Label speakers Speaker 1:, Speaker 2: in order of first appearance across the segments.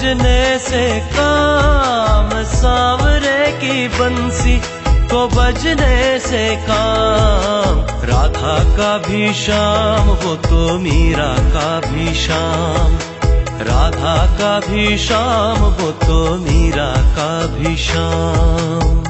Speaker 1: बजने से काम, सांवरे की बंसी को बजने से काम। राधा का भी श्याम वो तो मीरा का भी श्याम, राधा का भी श्याम वो तो मीरा का भी श्याम।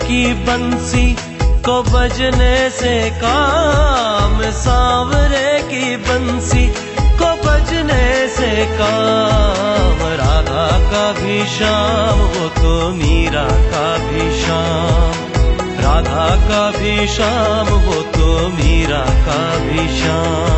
Speaker 1: की बंसी को बजने से काम, सांवरे की बंसी को बजने से काम। राधा का भी श्याम वो तो मीरा का भी श्याम, राधा का भी श्याम वो तो मीरा का भी श्याम।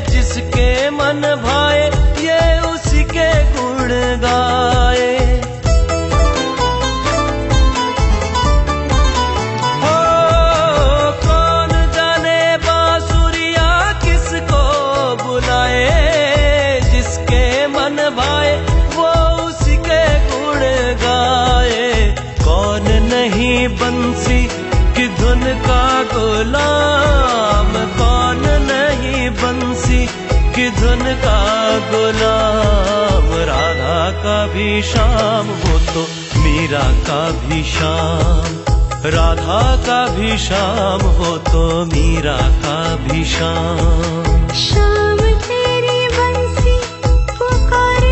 Speaker 1: जिसके मन भाए ये उसी के गुण गाए। हो कौन जाने बांसुरिया किसको बुलाए, जिसके मन भाए वो उसी के गुण गाए। कौन नहीं बंसी की धुन का गुलाम, कौन नहीं बंसी की धुन का गुलाम। राधा का भी श्याम वो तो मीरा का भी श्याम, राधा का भी श्याम वो तो मीरा का भी श्याम।
Speaker 2: श्याम तेरी बंसी पुकारे,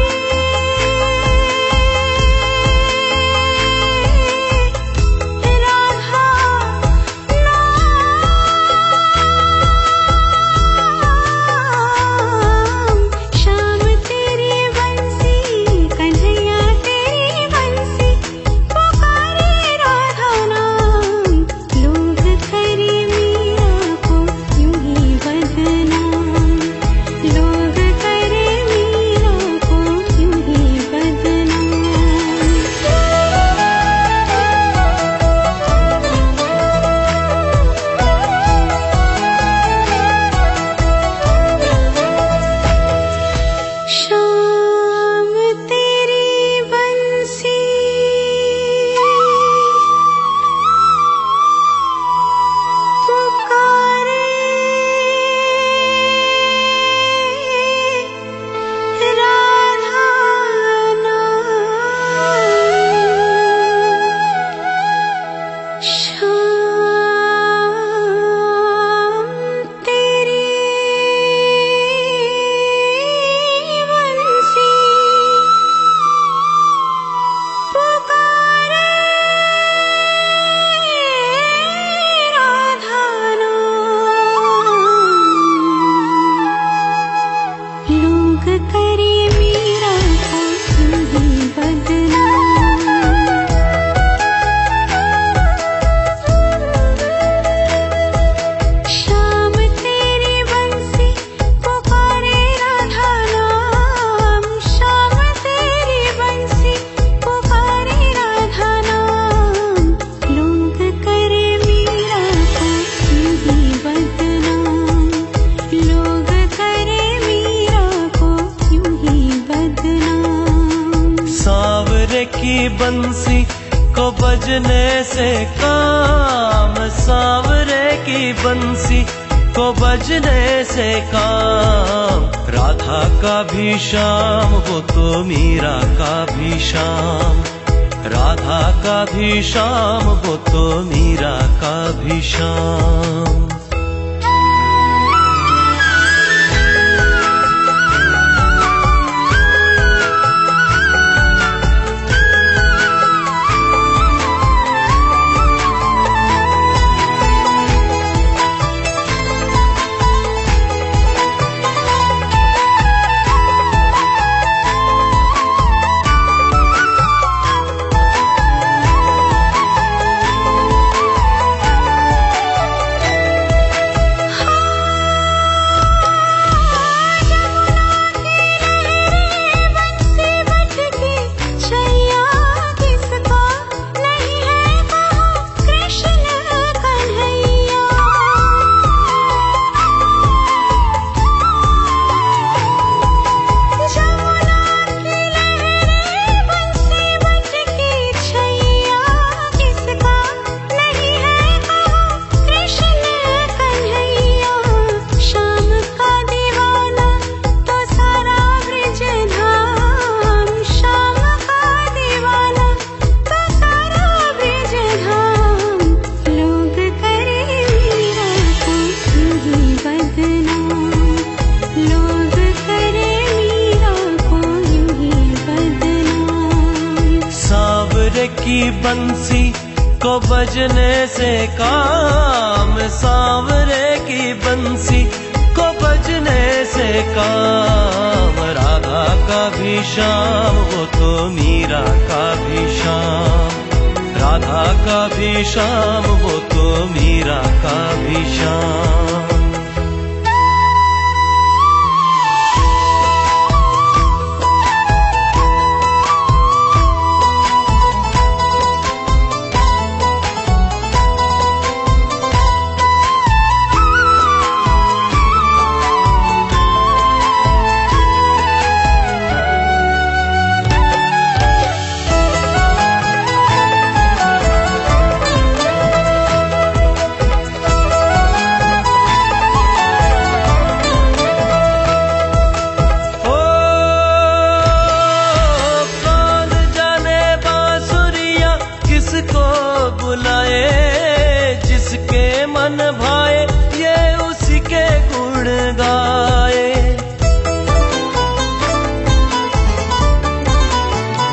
Speaker 1: बंसी को बजने से काम, सांवरे की बंसी को बजने से काम। राधा का भी श्याम वो तो मीरा का भी श्याम, राधा का भी श्याम वो तो मीरा का भी श्याम। की बंसी को बजने से काम, सांवरे की बंसी को बजने से काम। राधा का भी श्याम वो तो मीरा का भी श्याम, राधा का भी श्याम वो तो मीरा का भी श्याम। जिसके मन भाए ये उसी के गुण गाए।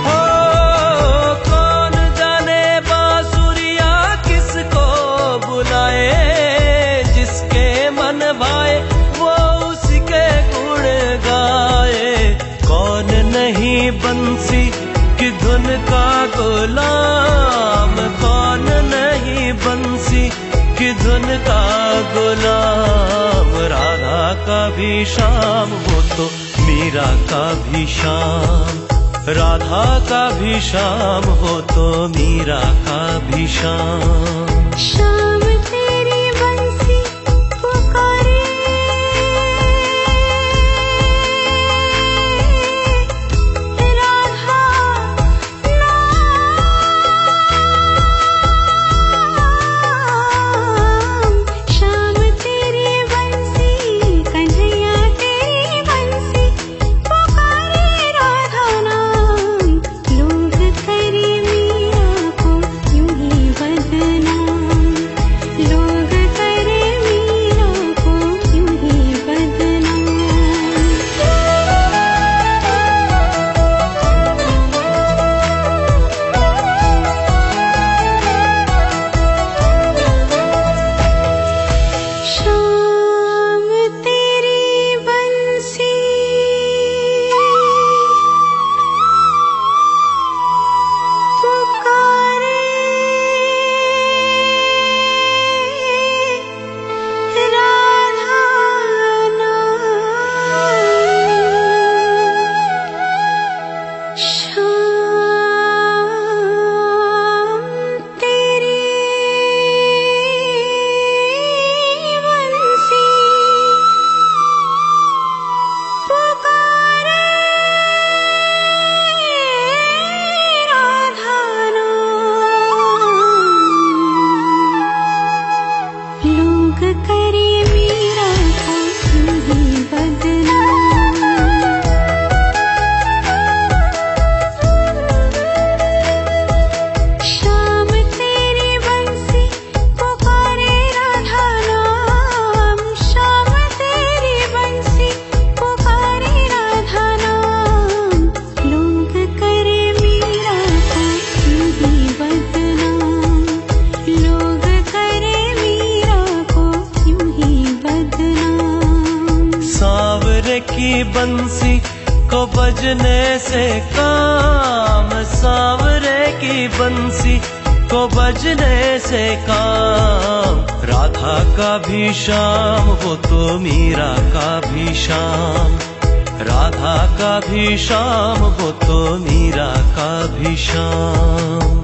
Speaker 1: हो कौन जाने बांसुरिया किसको बुलाए, जिसके मन भाए वो उसी के गुण गाए। कौन नहीं बंसी की धुन का गुलाम, कौन नहीं बंसी की धुन का गुलाम। राधा का भी श्याम वो तो मीरा का भी श्याम, राधा का भी श्याम हो तो मीरा का भी श्याम।
Speaker 2: श्याम तेरी बंसी पुकारे,
Speaker 1: की बंसी को बजने से काम, सांवरे की बंसी को बजने से काम। राधा का भी श्याम वो तो मीरा का भी श्याम, राधा का भी श्याम वो तो मीरा का भी श्याम।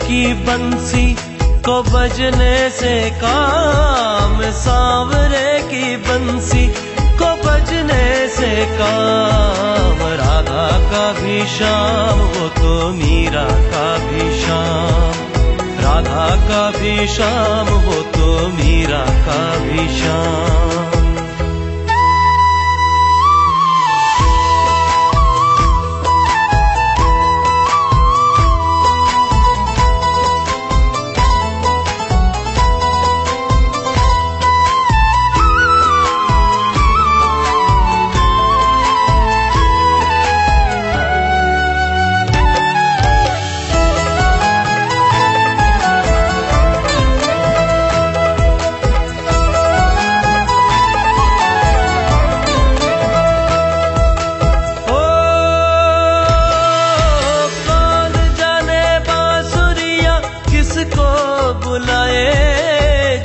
Speaker 1: की बंसी को बजने से काम, सांवरे की बंसी को बजने से काम। राधा का भी श्याम वो तो मीरा का भी श्याम, राधा का भी श्याम वो तो मीरा का भी श्याम।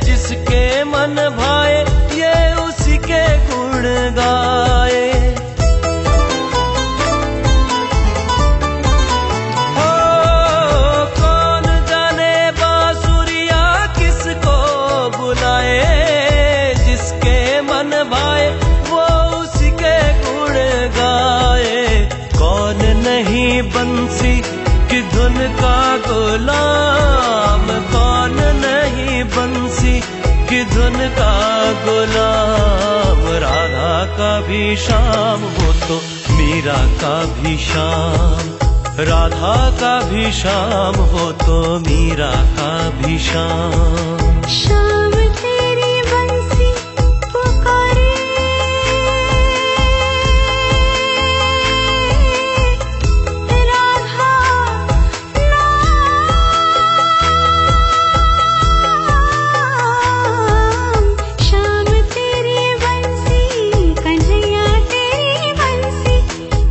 Speaker 1: जिसके मन भाए ये उसी के गुण गाए। ओ कौन जाने बांसुरिया किसको बुलाए, जिसके मन भाए वो उसी के गुण गाए। कौन नहीं बंसी की धुन का गुलाम, कौन नहीं बंसी की धुन का गुलाम। राधा का भी श्याम वो तो मीरा का भी श्याम, राधा का भी श्याम हो तो मीरा का भी श्याम।
Speaker 2: श्याम तेरी बंसी पुकारे, राधा नाम। श्याम तेरी बंसी कन्हैया तेरी बंसी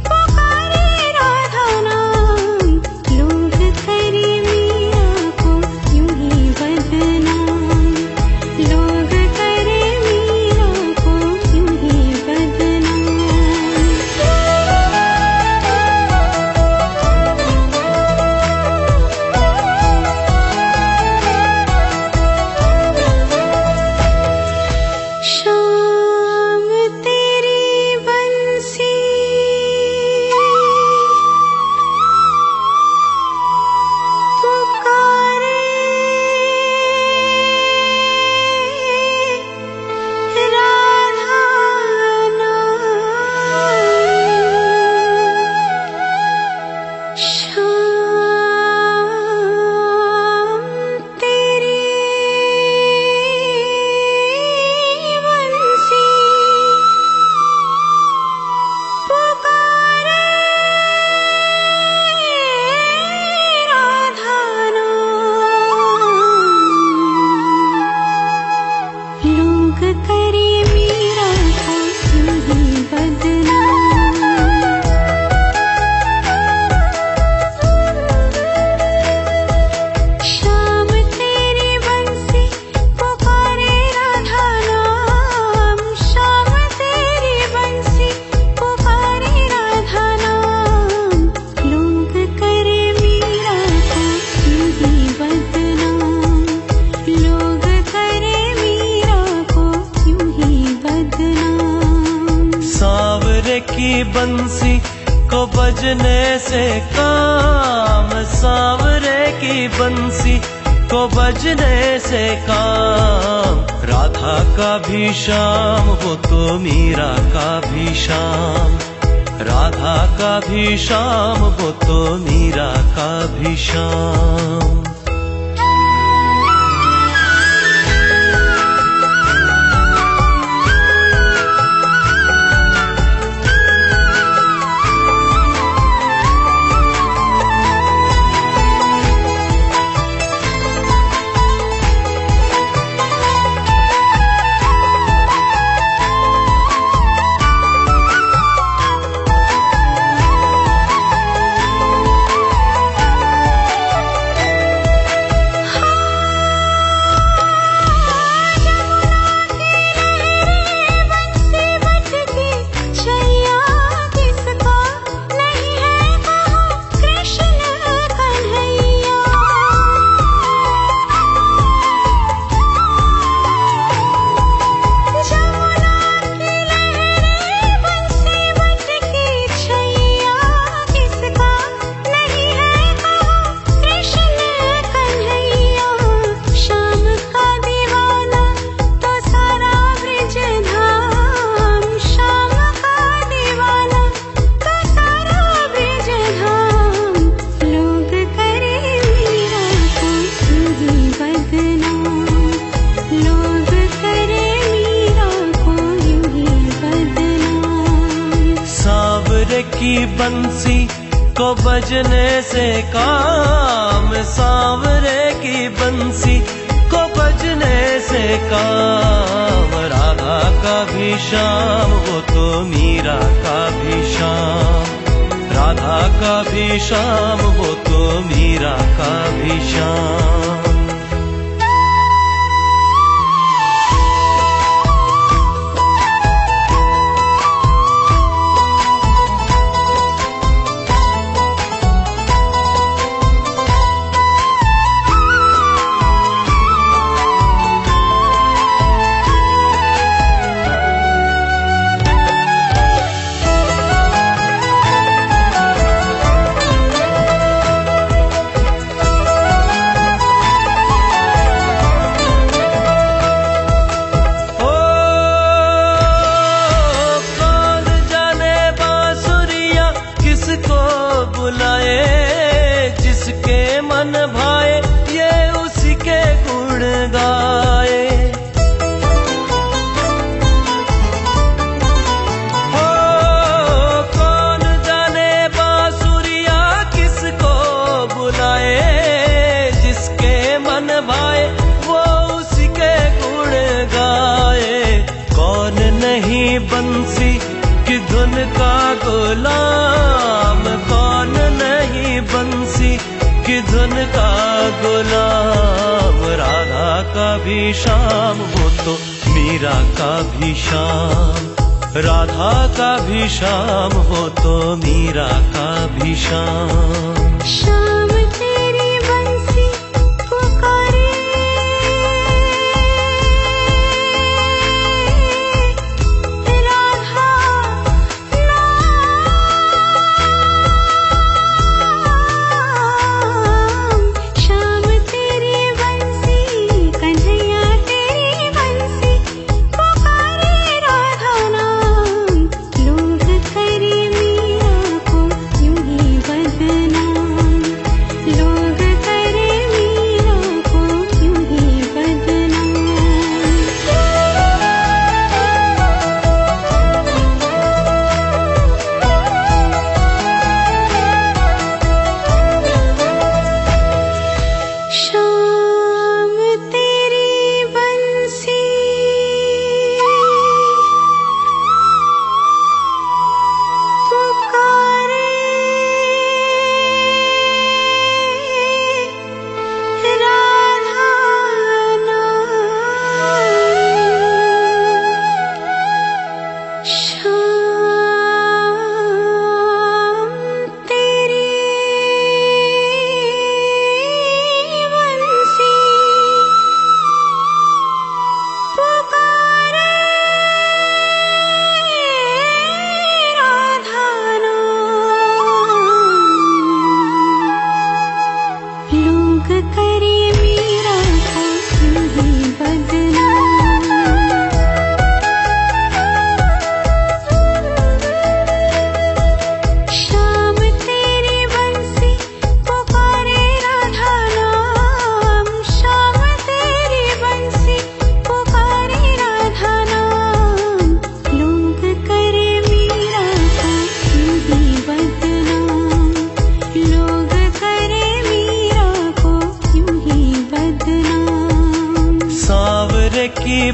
Speaker 2: पुकारे राधा नाम। लोग करे मीरा को यूं ही बदनाम, लोग करे मीरा को यूं ही बदनाम। श्याम तेरी बंसी पुकारे राधा नाम। श्याम तेरी बंसी पुकारे राधा
Speaker 1: बजने से काम, सांवरे की बंसी को बजने से काम। राधा का भी श्याम वो तो मीरा का भी श्याम, राधा का भी श्याम वो तो मीरा का भी श्याम। की बंसी को बजने से काम, सांवरे की बंसी को बजने से काम। राधा का भी श्याम वो तो मीरा का भी श्याम, राधा का भी श्याम वो तो मीरा का भी श्याम। जिसके मन भाए ये उसी के गुण गाए। हो कौन जाने बांसुरिया किसको बुलाए, जिसके मन भाए वो उसी के गुण गाए। कौन नहीं बंसी की धुन का गुलाम, कौन नहीं बंसी की धुन का गुलाम। राधा का भी श्याम वो तो मीरा का भी श्याम, राधा का भी श्याम वो तो मीरा का भी श्याम।
Speaker 2: श्याम तेरी बंसी पुकारे,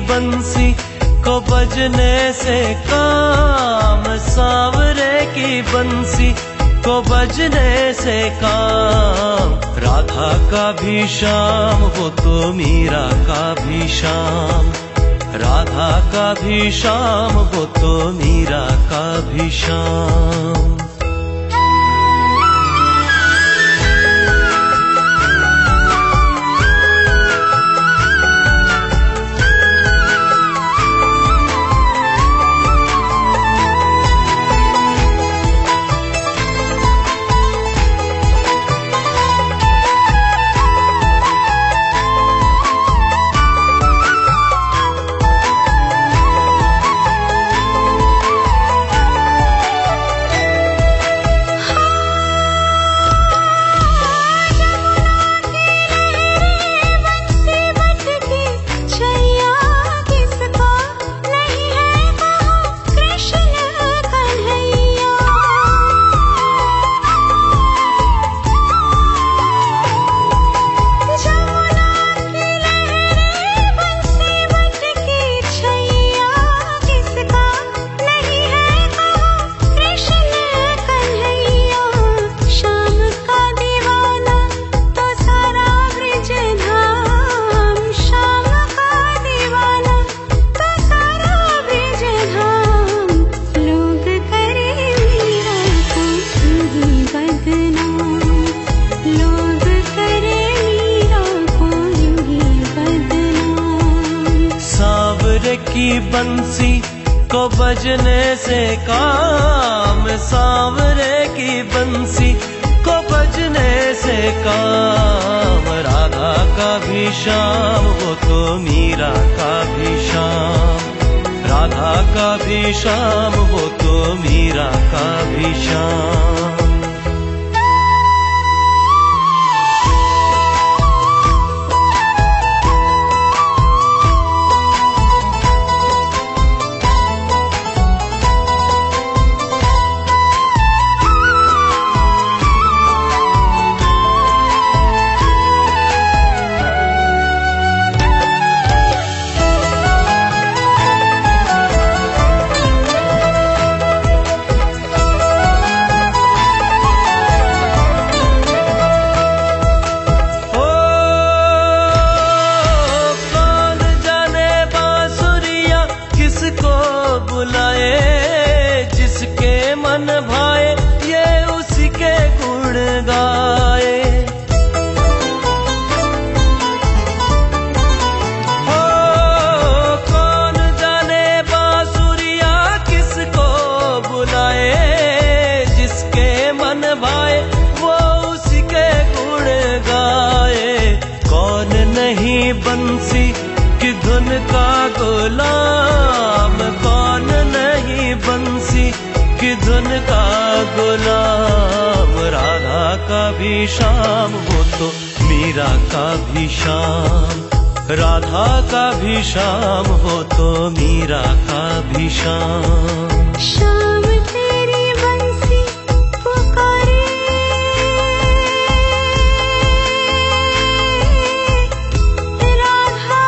Speaker 1: बंसी को बजने से काम, सांवरे की बंसी को बजने से काम। राधा का भी श्याम वो तो मीरा का भी श्याम, राधा का भी श्याम वो तो मीरा का भी श्याम। की बंसी को बजने से काम, सांवरे की बंसी को बजने से काम। राधा का भी श्याम वो तो मीरा का भी श्याम, राधा का भी श्याम वो तो मीरा का भी श्याम। बुलाए जिसके मन भाए ये उसी के गुण गाए। हो कौन जाने बांसुरिया किसको बुलाए, जिसके मन भाए वो उसी के गुण गाए। कौन नहीं बंसी की धुन का गुलाम, कौन नहीं बंसी की धुन का गुलाम। राधा का भी श्याम वो तो मीरा का भी श्याम, राधा का भी श्याम हो तो मीरा का भी श्याम।
Speaker 2: श्याम तेरी बंसी पुकारे, राधा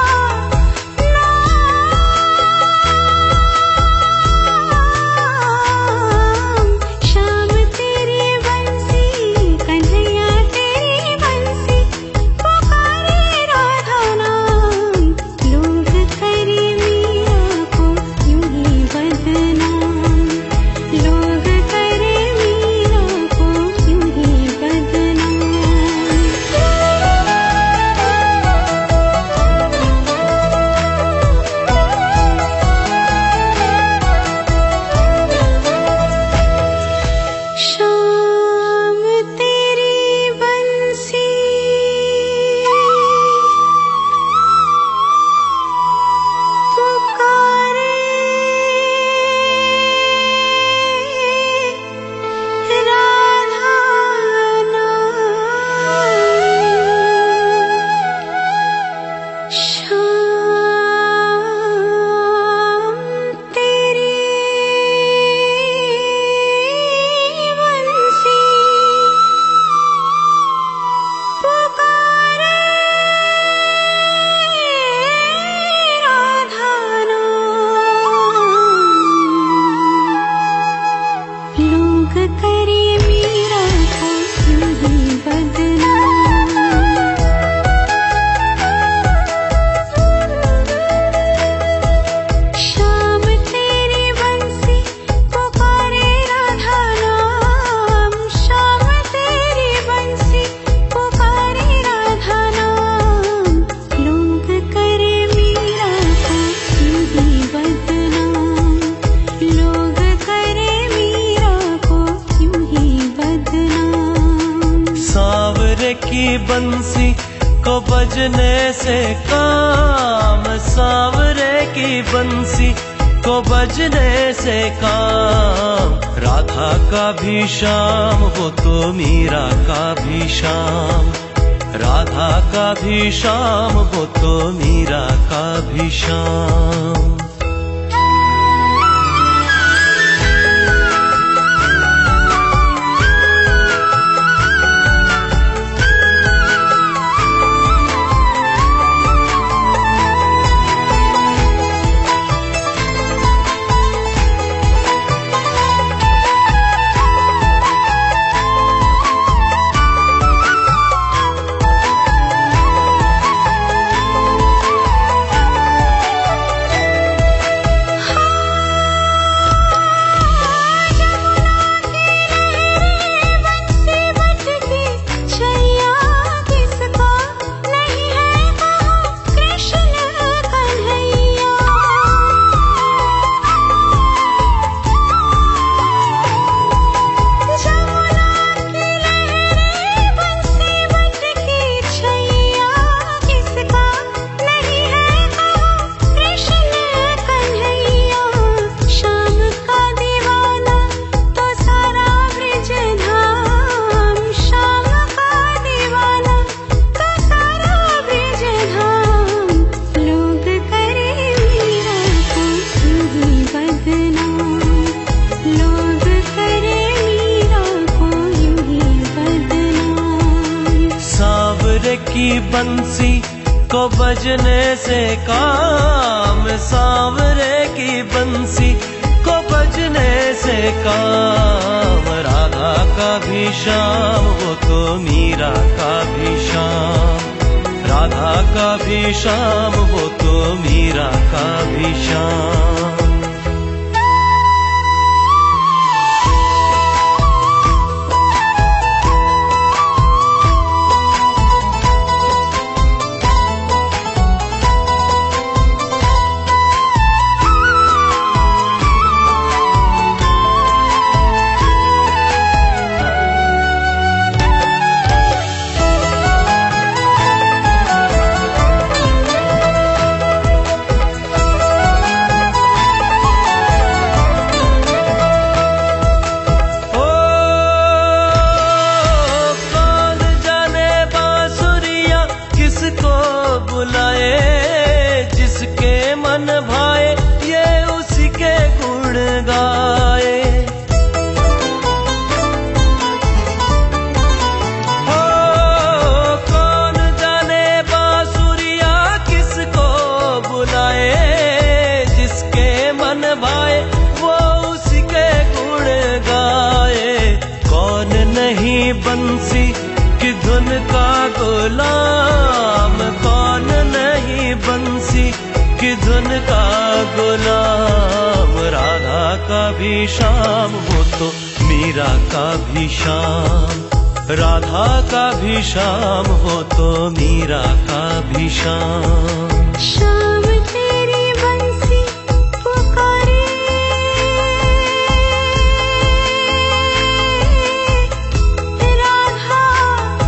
Speaker 2: नाम। श्याम तेरी बंसी कन्हैया तेरी बंसी पुकारे राधा नाम। लोग करे मीरा को यूं ही बदनाम,
Speaker 1: सांवरे की बंसी को बजने से काम, सांवरे की बंसी को बजने से काम। राधा का भी श्याम वो तो मीरा का भी श्याम, राधा का भी श्याम वो तो मीरा का भी श्याम। की बंसी को बजने से काम, सांवरे की बंसी को बजने से काम। राधा का भी श्याम वो तो मीरा का भी श्याम, राधा का भी श्याम वो तो मीरा का भी श्याम। जिसके मन भाए ये उसी के गुण गाए। हो कौन जाने बांसुरिया किसको बुलाए, जिसके मन भाए वो उसी के गुण गाए। कौन नहीं बंसी की धुन का गुलाम, कौन नहीं बंसी की धुन का गुलाम। राधा का भी श्याम वो तो मीरा का भी श्याम, राधा का भी श्याम वो तो मीरा का भी श्याम।
Speaker 2: श्याम तेरी बंसी पुकारे, राधा नाम।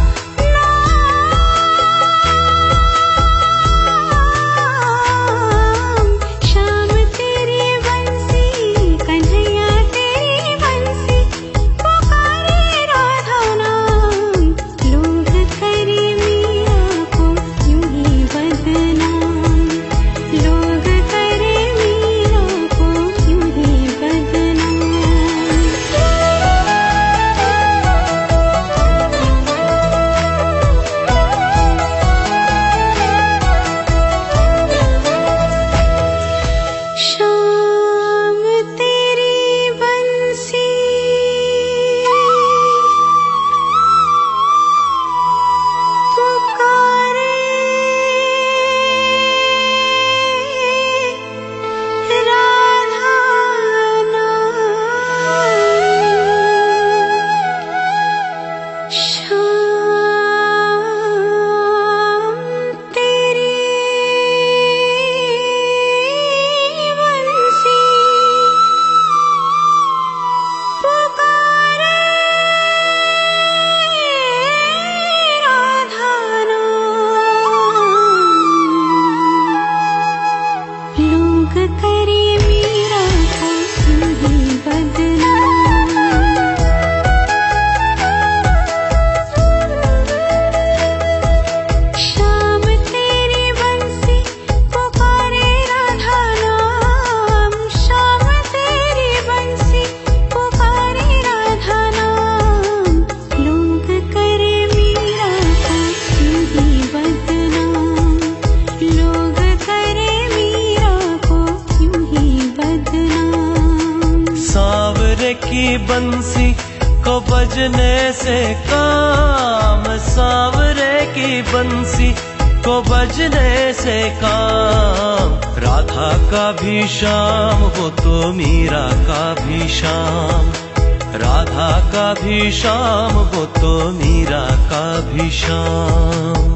Speaker 2: श्याम तेरी बंसी कन्हैया तेरी बंसी पुकारे राधा नाम। लोग करे मीरा को यूं ही बदनाम, लोग
Speaker 1: बजने से काम, सांवरे की बंसी को बजने से काम। राधा का भी श्याम वो तो मीरा का भी श्याम, राधा का भी श्याम वो तो मीरा का भी श्याम।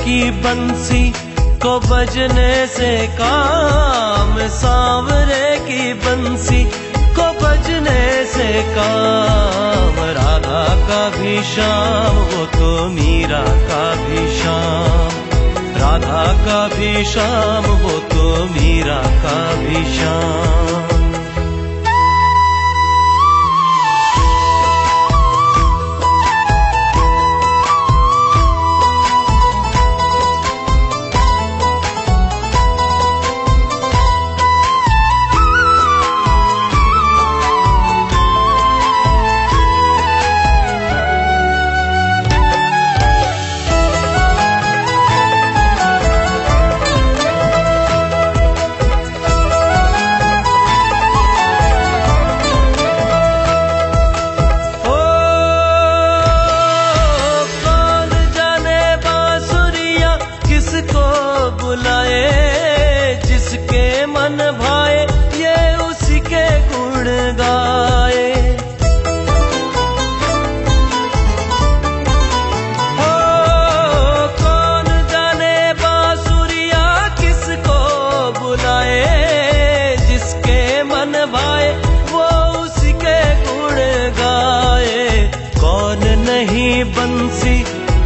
Speaker 1: की बंसी को बजने से काम, सांवरे की बंसी को बजने से काम। राधा का भी श्याम वो तो मीरा का भी श्याम, राधा का भी श्याम वो तो मीरा का भी श्याम। जिसके मन भाए ये उसी के गुण गाए। हो कौन जाने बांसुरिया किसको बुलाए, जिसके मन भाए वो उसी के गुण गाए। कौन नहीं बंसी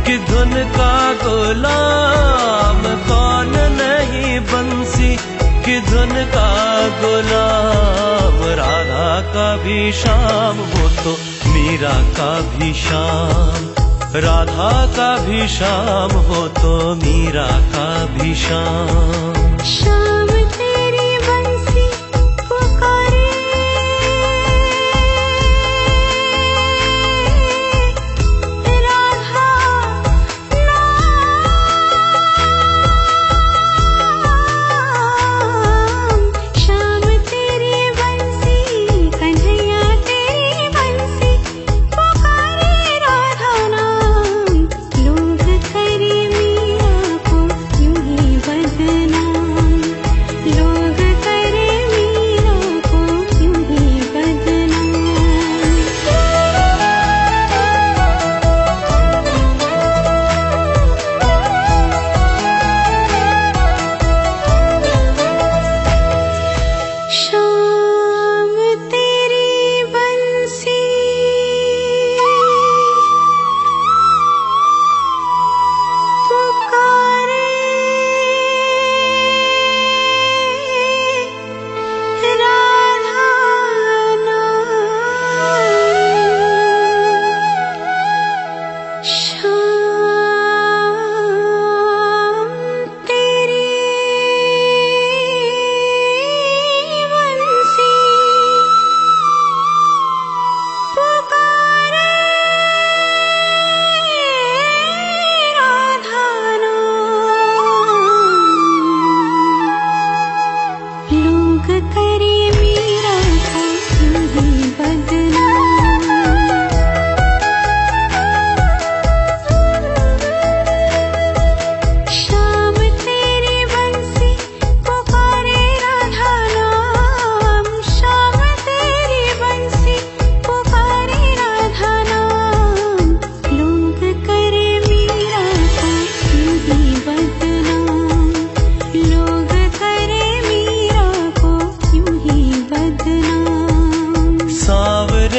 Speaker 1: की धुन का गुलाम, कौन नहीं बंसी की धुन का गुलाम। राधा का भी श्याम वो तो मीरा का भी श्याम, राधा का भी श्याम हो तो मीरा का भी श्याम।
Speaker 2: श्याम तेरी बंसी पुकारे,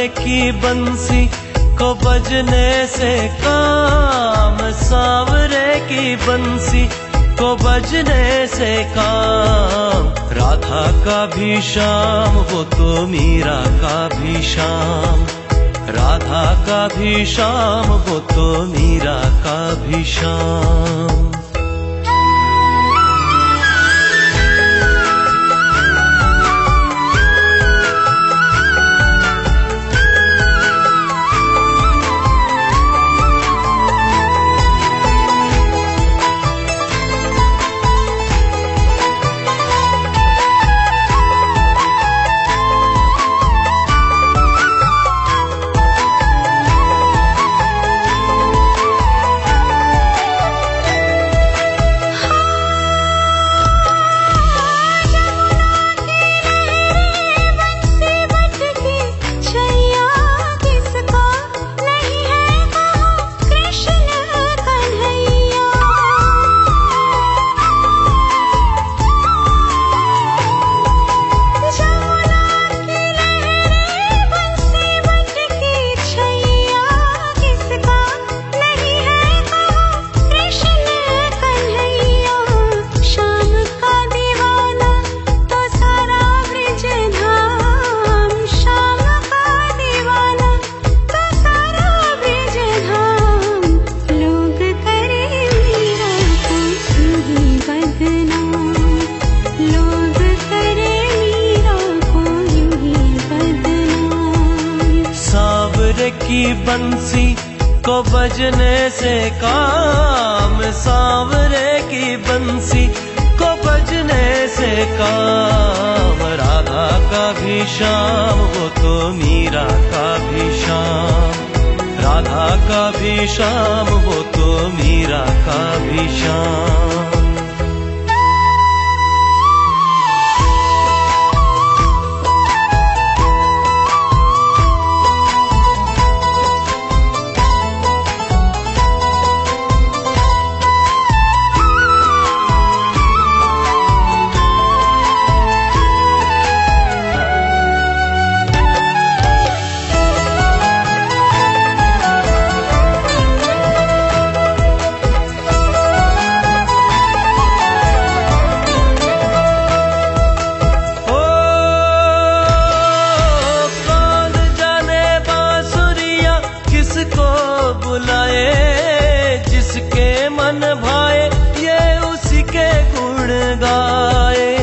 Speaker 1: की बंसी को बजने से काम, सांवरे की बंसी को बजने से काम। राधा का भी श्याम वो तो मीरा का भी श्याम, राधा का भी श्याम वो तो मीरा का भी श्याम। की बंसी को बजने से काम, सांवरे की बंसी को बजने से काम। राधा का भी श्याम वो तो मीरा का भी श्याम, राधा का भी श्याम वो तो मीरा का भी श्याम। जिसके मन भाए ये उसी के गुण गाए।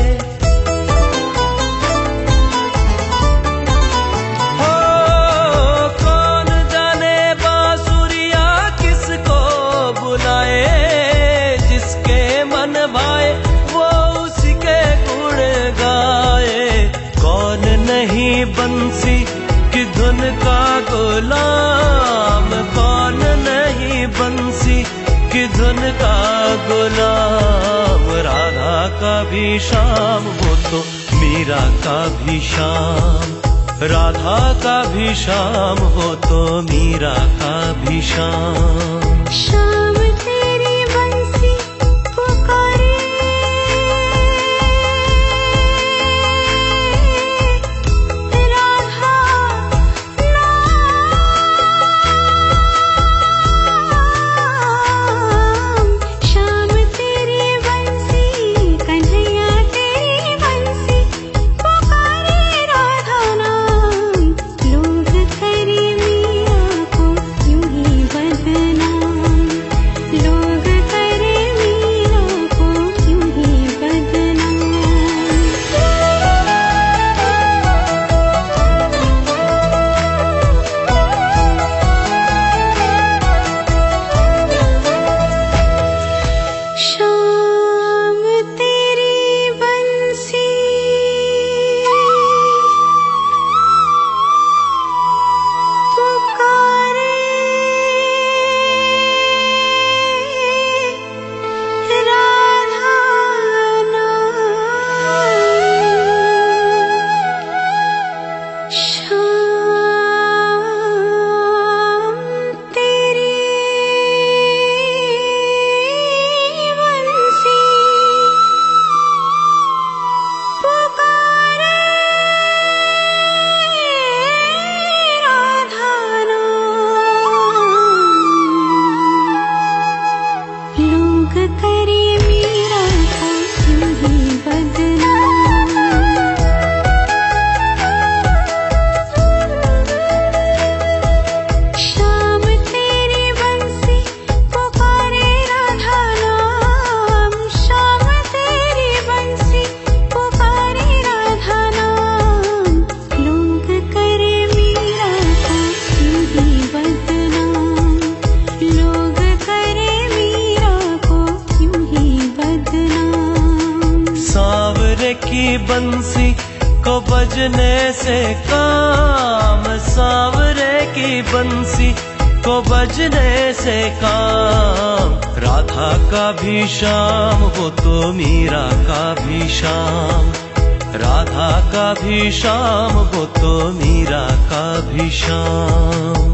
Speaker 1: हो कौन जाने बांसुरिया किसको बुलाए, जिसके मन भाए वो उसी के गुण गाए। कौन नहीं बंसी की धुन का गुलाम, कौन नहीं बंसी की धुन का गुलाम। राधा का भी श्याम वो तो मीरा का भी श्याम, राधा का भी श्याम हो तो मीरा का भी श्याम।
Speaker 2: श्याम तेरी बंसी पुकारे,
Speaker 1: की बंसी को बजने से काम, सांवरे की बंसी को बजने से काम। राधा का भी श्याम वो तो मीरा का भी श्याम, राधा का भी श्याम वो तो मीरा का भी श्याम।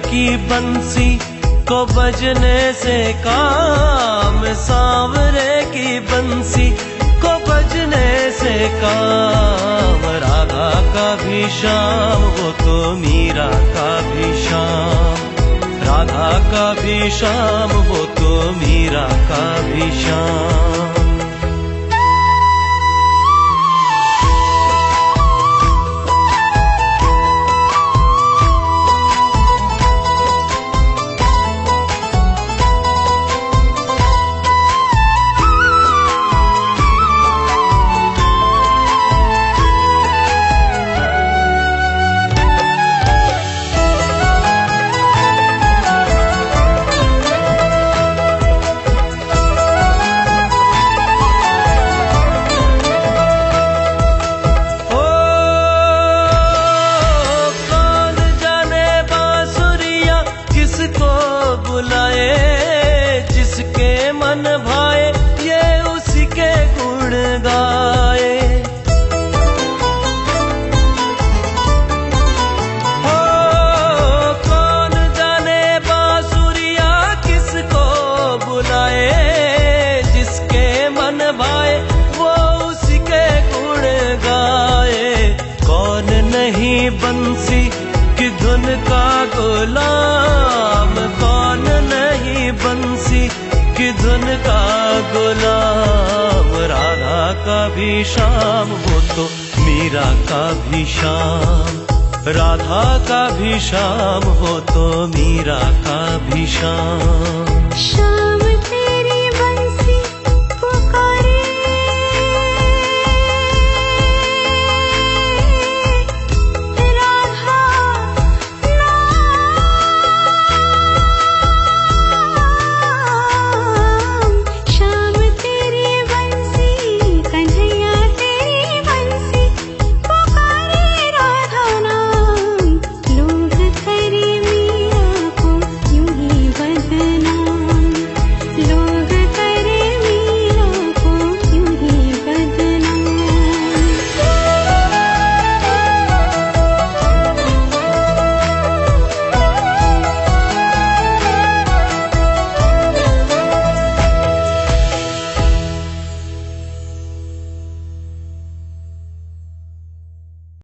Speaker 1: की बंसी को बजने से काम, सांवरे की बंसी को बजने से काम। राधा का भी श्याम वो तो मीरा का भी श्याम, राधा का भी श्याम वो तो मीरा का भी श्याम। जिसके मन भाए ये उसी के गुण गाए। हो कौन जाने बांसुरिया किसको बुलाए, जिसके मन भाए वो उसी के गुण गाए। कौन नहीं बंसी की धुन का गुलाम, कौन नहीं बंसी की धुन का गुलाम। राधा का भी श्याम वो तो मीरा का भी श्याम, राधा का भी श्याम वो तो मीरा का भी श्याम।